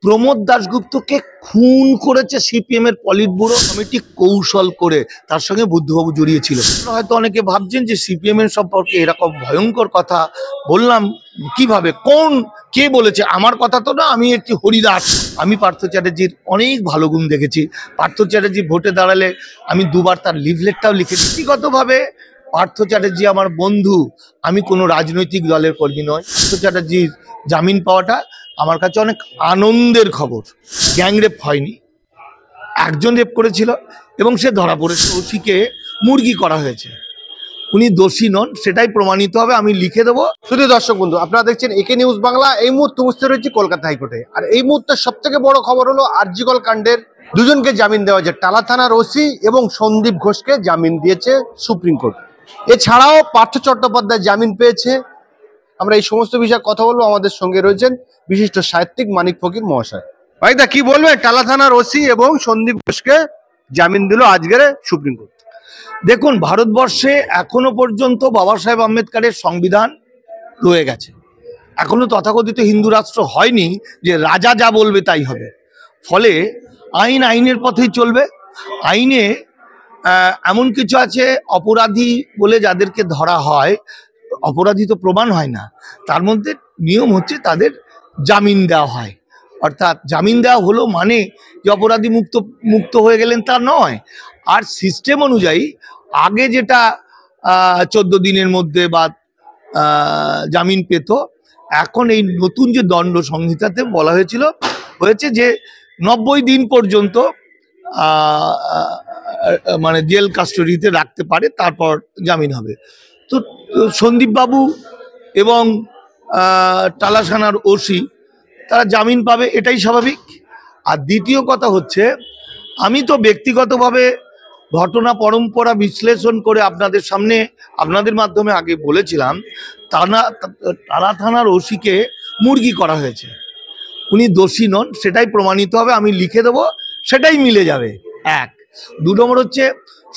প্রমোদ দাশগুপ্তকে খুন করেছে সিপিএম এর পলিট ব্যুরো কমিটি কৌশল করে, তার সঙ্গে বুদ্ধবাবু জড়িয়ে ছিল। হয়তো অনেকে ভাবছেন যে সিপিএম এর সম্পর্কে এরকম ভয়ঙ্কর কথা বললাম কিভাবে, কে বলেছে? আমার কথা তো না, আমি একটি হরিদাস। আমি পার্থ চ্যাটার্জির অনেক ভালো গুণ দেখেছি। পার্থ চ্যাটার্জি ভোটে দাঁড়ালে আমি দুবার তার লিফলেটটাও লিখে ব্যক্তিগতভাবে পার্থ চ্যাটার্জি আমার বন্ধু, আমি কোনো রাজনৈতিক দলের কর্মী নয়। পার্থ চ্যাটার্জির জামিন পাওয়াটা আমার কাছে অনেক আনন্দের খবর। গ্যাংরেপ হয়নি, একজন রেপ করেছিল এবং সে ধরা পড়েছে। ওসিকে মুরগি করা হয়েছে, উনি দোষী নন, সেটাই প্রমাণিত হবে। আমি লিখে দেবো। শুধু দর্শক বন্ধু, আপনারা দেখছেন একে নিউজ বাংলা। এই মুহূর্তে উপস্থিত রয়েছে কলকাতা হাইকোর্টে। আর এই মুহূর্তে সব থেকে বড় খবর হলো আরজিকর কাণ্ডের দুজনকে জামিন দেওয়া হয়েছে। টালা থানার ওসি এবং সন্দীপ ঘোষকে জামিন দিয়েছে সুপ্রিম কোর্ট। এছাড়াও পার্থ চট্টোপাধ্যায় জামিন পেয়েছে। আমরা এই সমস্ত বিষয়ে কথা বলবো। আমাদের সঙ্গে রয়েছেন বিশিষ্ট সাহিত্যিক মানিক ফকির মহাশয়। ভাইদা, কি বলবেন? টালা থানার ওসি এবং সন্দীপ ঘোষকে জামিন দিল আজকের সুপ্রিম কোর্ট। দেখুন, ভারতবর্ষে এখনো পর্যন্ত বাবা সাহেব আম্বেদকরের সংবিধান রয়ে গেছে। এখনো তথাকথিত হিন্দু রাষ্ট্র হয়নি যে রাজা যা বলবে তাই হবে। ফলে আইনের পথেই চলবে। আইনে এমন কিছু আছে, অপরাধী বলে যাদেরকে ধরা হয়, অপরাধী তো প্রমাণ হয় না, তার মধ্যে নিয়ম হচ্ছে তাদের জামিন দেওয়া হয়। অর্থাৎ জামিন দেওয়া হলো মানে যে অপরাধী মুক্ত হয়ে গেলেন তা নয়। আর সিস্টেম অনুযায়ী আগে যেটা 14 দিনের মধ্যে বা জামিন পেত, এখন এই নতুন যে দণ্ড সংহিতাতে বলা হয়েছে যে 90 দিন পর্যন্ত মানে জেল কাস্টডিতে রাখতে পারে, তারপর জামিন হবে। তো সন্দীপ বাবু এবং টালা থানার ওসি তারা জামিন পাবে, এটাই স্বাভাবিক। আর দ্বিতীয় কথা হচ্ছে, আমি তো ব্যক্তিগতভাবে ঘটনা পরম্পরা বিশ্লেষণ করে আপনাদের সামনে আপনাদের মাধ্যমে আগে বলেছিলাম, টালা থানার ওসিকে মুরগি করা হয়েছে, উনি দোষী নন, সেটাই প্রমাণিত হবে। আমি লিখে দেবো, সেটাই মিলে যাবে। 1 2 নম্বর হচ্ছে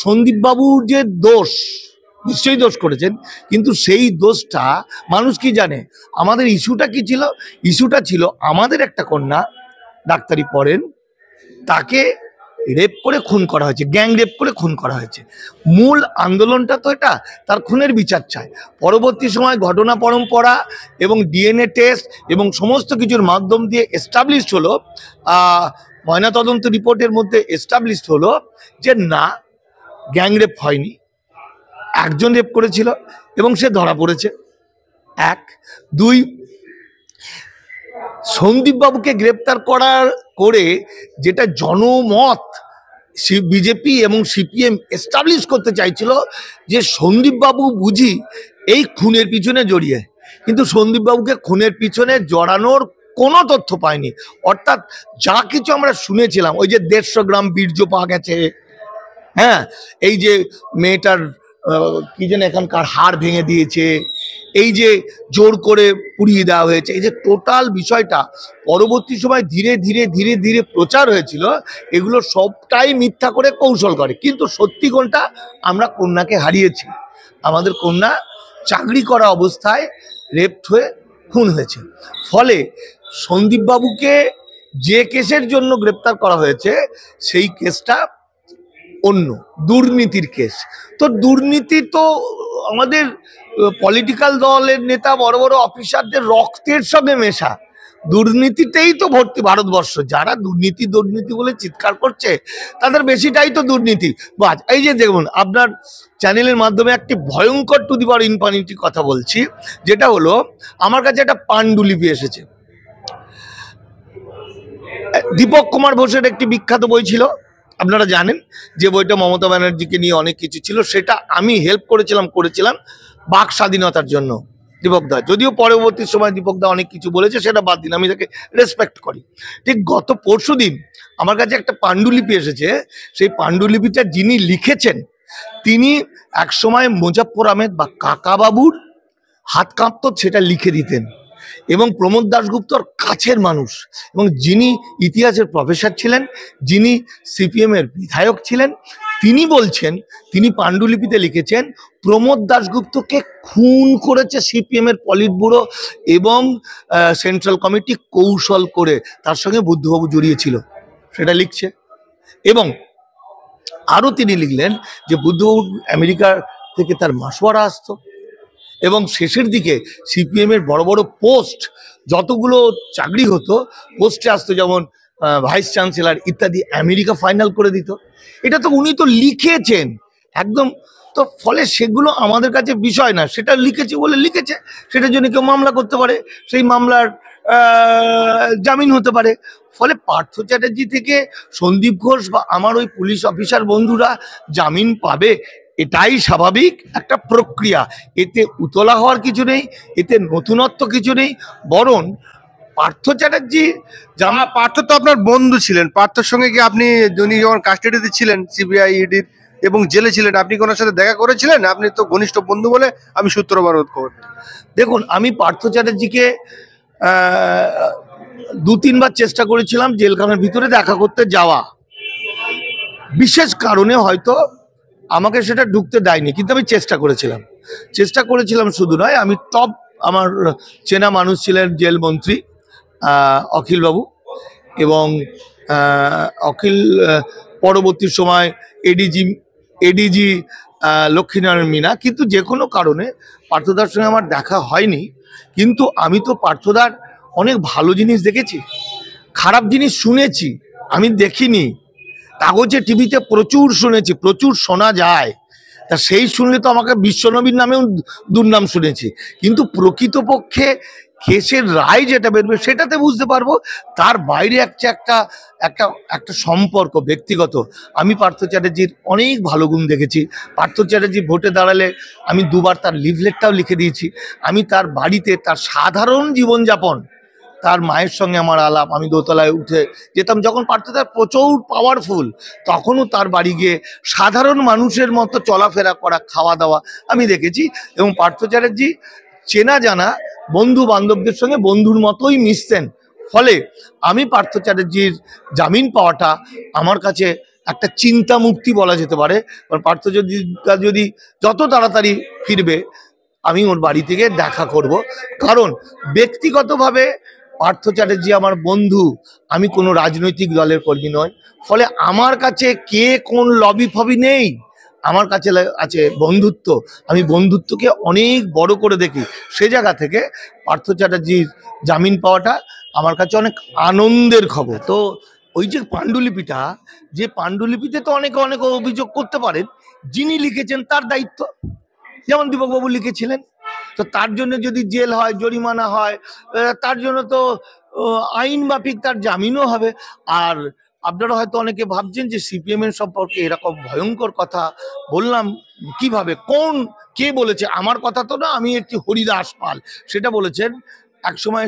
সন্দীপবাবুর যে দোষ, নিশ্চয়ই দোষ করেছেন, কিন্তু সেই দোষটা মানুষ কি জানে? আমাদের ইস্যুটা কি ছিল? ইস্যুটা ছিল আমাদের একটা কন্যা ডাক্তারি পড়েন, তাকে রেপ করে খুন করা হয়েছে, গ্যাং রেপ করে খুন করা হয়েছে। মূল আন্দোলনটা তো এটা, তার খুনের বিচার চায়। পরবর্তী সময় ঘটনা পরম্পরা এবং ডিএনএ টেস্ট এবং সমস্ত কিছুর মাধ্যম দিয়ে এস্টাবলিশড হলো, ময়নাতদন্ত রিপোর্টের মধ্যে এস্টাবলিশড হলো যে না, গ্যাং রেপ হয়নি, একজন রেপ করেছিল এবং সে ধরা পড়েছে। 1 2 সন্দীপ বাবুকে গ্রেপ্তার করে যেটা জনমত বিজেপি এবং সিপিএম এস্টাবলিশ করতে চাইছিল যে সন্দীপ বাবু বুঝি এই খুনের পিছনে জড়িয়ে, কিন্তু সন্দীপ বাবুকে খুনের পিছনে জড়ানোর কোনো তথ্য পায়নি। অর্থাৎ যা কিছু আমরা শুনেছিলাম, ওই যে 150 গ্রাম বীর্য পাওয়া গেছে, হ্যাঁ, এই যে মেয়েটার কি যেন এখানকার হাড় ভেঙে দিয়েছে, এই যে জোর করে পুড়িয়ে দেওয়া হয়েছে, এই যে টোটাল বিষয়টা পরবর্তী সময় ধীরে ধীরে প্রচার হয়েছিল, এগুলো সবটাই মিথ্যা করে কৌশল করে। কিন্তু সত্যি কোনটা? আমরা কন্যাকে হারিয়েছি। আমাদের কন্যা চাকরি করা অবস্থায় রেপ হয়ে খুন হয়েছে। ফলে সন্দীপ বাবুকে যে কেসের জন্য গ্রেপ্তার করা হয়েছে সেই কেসটা অন্য দুর্নীতির কেস। তো দুর্নীতি তো আমাদের পলিটিক্যাল দলের নেতা বড় বড় অফিসারদের রক্তের সঙ্গে মেশা। দুর্নীতিতেই তো ভর্তি ভারতবর্ষ। যারা দুর্নীতি বলে চিৎকার করছে তাদের বেশিটাই তো দুর্নীতি। বাজ এই যে দেখুন, আপনার চ্যানেলের মাধ্যমে একটি ভয়ঙ্কর টু দি পাওয়ার ইনফিনিটি কথা বলছি, যেটা হলো আমার কাছে একটা পাণ্ডুলিপি এসেছে। দীপক কুমার ঘোষের একটি বিখ্যাত বই ছিল, আপনারা জানেন, যে বইটা মমতা ব্যানার্জিকে নিয়ে অনেক কিছু ছিল। সেটা আমি হেল্প করেছিলাম বাক স্বাধীনতার জন্য দীপকদা। যদিও পরবর্তী সময় দীপকদা অনেক কিছু বলেছে, সেটা বাদ দিন, আমি তাকে রেসপেক্ট করি। ঠিক গত পরশুদিন আমার কাছে একটা পাণ্ডুলিপি এসেছে। সেই পাণ্ডুলিপিটা যিনি লিখেছেন তিনি একসময় মুজাফফর আহমেদ বা কাকাবাবুর হাত কাঁপত সেটা লিখে দিতেন, এবং প্রমোদ দাশগুপ্তর কাছের মানুষ, এবং যিনি ইতিহাসের প্রফেসর ছিলেন, যিনি সিপিএম এর বিধায়ক ছিলেন, তিনি বলছেন, তিনি পাণ্ডুলিপিতে লিখেছেন প্রমোদ দাশগুপ্তকে খুন করেছে সিপিএম এর পলিট ব্যুরো এবং সেন্ট্রাল কমিটি কৌশল করে, তার সঙ্গে বুদ্ধবাবু জড়িয়েছিল, সেটা লিখছে। এবং আরও তিনি লিখলেন যে বুদ্ধবাবু আমেরিকা থেকে তার মাসোয়ারা আসতো এবং শেষের দিকে সিপিএম এর বড় বড় পোস্ট যতগুলো চাকরি হতো পোস্টে আসতো, যেমন ভাইস চ্যান্সেলর ইত্যাদি, আমেরিকা ফাইনাল করে দিত। এটা তো উনি তো লিখেছেন একদম। তো ফলে সেগুলো আমাদের কাছে বিষয় না, সেটা লিখেছে বলে লিখেছে, সেটার জন্য কেউ মামলা করতে পারে, সেই মামলার জামিন হতে পারে। ফলে পার্থ চ্যাটার্জি থেকে সন্দীপ ঘোষ বা আমার ওই পুলিশ অফিসার বন্ধুরা জামিন পাবে, এটাই স্বাভাবিক একটা প্রক্রিয়া। এতে উতলা হওয়ার কিছু নেই, এতে নতুনত্ব কিছু নেই। বরং পার্থ চ্যাটার্জি পার্থ তো আপনার বন্ধু ছিলেন, পার্থর সঙ্গে কি আপনি উনি যখন কাস্টাডিতে ছিলেন সিবিআই ইডির এবং জেলে ছিলেন, আপনি কোনোর সাথে দেখা করেছিলেন? আপনি তো ঘনিষ্ঠ বন্ধু বলে আমি সূত্র মারফত খবর। দেখুন, আমি পার্থ চ্যাটার্জিকে 2-3 বার চেষ্টা করেছিলাম জেলখানার ভিতরে দেখা করতে যাওয়া, বিশেষ কারণে হয়তো আমাকে সেটা ঢুকতে দেয়নি, কিন্তু আমি চেষ্টা করেছিলাম। শুধু নয়, আমি টপ আমার চেনা মানুষ ছিলেন জেল মন্ত্রী অখিলবাবু, এবং অখিল পরবর্তী সময় এডিজি লক্ষ্মীনারায়ণ মীনা। কিন্তু যে কোনো কারণে পার্থদার সঙ্গে আমার দেখা হয়নি। কিন্তু আমি তো পার্থদার অনেক ভালো জিনিস দেখেছি, খারাপ জিনিস শুনেছি, আমি দেখিনি। কাগজে টিভিতে প্রচুর শুনেছি, প্রচুর শোনা যায়, তা সেই শুনলে তো আমাকে বিশ্বনবীর নামেও দুর্নাম শুনেছি। কিন্তু প্রকৃতপক্ষে কেসের রায় যেটা বেরবে সেটাতে বুঝতে পারবো। তার বাইরে একটা সম্পর্ক ব্যক্তিগত। আমি পার্থ চ্যাটার্জির অনেক ভালো গুণ দেখেছি। পার্থ চ্যাটার্জি ভোটে দাঁড়ালে আমি 2বার তার লিফলেটটাও লিখে দিয়েছি। আমি তার বাড়িতে তার সাধারণ জীবনযাপন, তার মায়ের সঙ্গে আমার আলাপ, আমি দোতলায় উঠে যেতাম যখন পার্থদা প্রচুর পাওয়ারফুল, তখনও তার বাড়ি গিয়ে সাধারণ মানুষের মতো চলাফেরা করা, খাওয়া দাওয়া আমি দেখেছি। এবং পার্থ চ্যাটার্জি চেনা জানা বন্ধু বান্ধবদের সঙ্গে বন্ধুর মতোই মিশতেন। ফলে আমি পার্থ চ্যাটার্জির জামিন পাওয়াটা আমার কাছে একটা চিন্তা মুক্তি বলা যেতে পারে। কারণ পার্থ যদি যত তাড়াতাড়ি ফিরবে আমি ওর বাড়ি থেকে দেখা করব। কারণ ব্যক্তিগতভাবে পার্থ চ্যাটার্জি আমার বন্ধু, আমি কোনো রাজনৈতিক দলের কর্মী নয়। ফলে আমার কাছে কে কোন লবি ফবি নেই, আমার কাছে আছে বন্ধুত্ব। আমি বন্ধুত্বকে অনেক বড় করে দেখি। সে জায়গা থেকে পার্থ চ্যাটার্জির জামিন পাওয়াটা আমার কাছে অনেক আনন্দের খবর। তো ওই যে পাণ্ডুলিপিটা, যে পাণ্ডুলিপিতে তো অনেকে অভিযোগ করতে পারেন, যিনি লিখেছেন তার দায়িত্ব। যেমন দীপকবাবু লিখেছিলেন, তো তার জন্য যদি জেল হয়, জরিমানা হয়, তার জন্য তো আইন মাফিক তার জামিনও হবে। আর আপনারা হয়তো অনেকে ভাবছেন যে সিপিএম এর সম্পর্কে এরকম ভয়ঙ্কর কথা বললাম কিভাবে, কে বলেছে? আমার কথা তো না, আমি একটি হরিদাস পাল সেটা বলেছেন। একসময়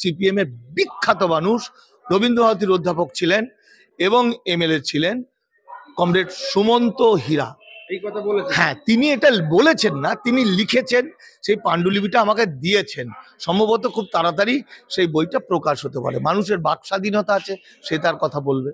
সিপিএম এর বিখ্যাত মানুষ, রবীন্দ্র ভারতীর অধ্যাপক ছিলেন এবং এমএলএ ছিলেন, কমরেড সুমন্ত হীরা। এই কথা বলেছেন? হ্যাঁ, তিনি এটা বলেছেন না, তিনি লিখেছেন, সেই পাণ্ডুলিপিটা আমাকে দিয়েছেন। সম্ভবত খুব তাড়াতাড়ি সেই বইটা প্রকাশ হতে পারে। মানুষের বাক স্বাধীনতা আছে, সে তার কথা বলবে।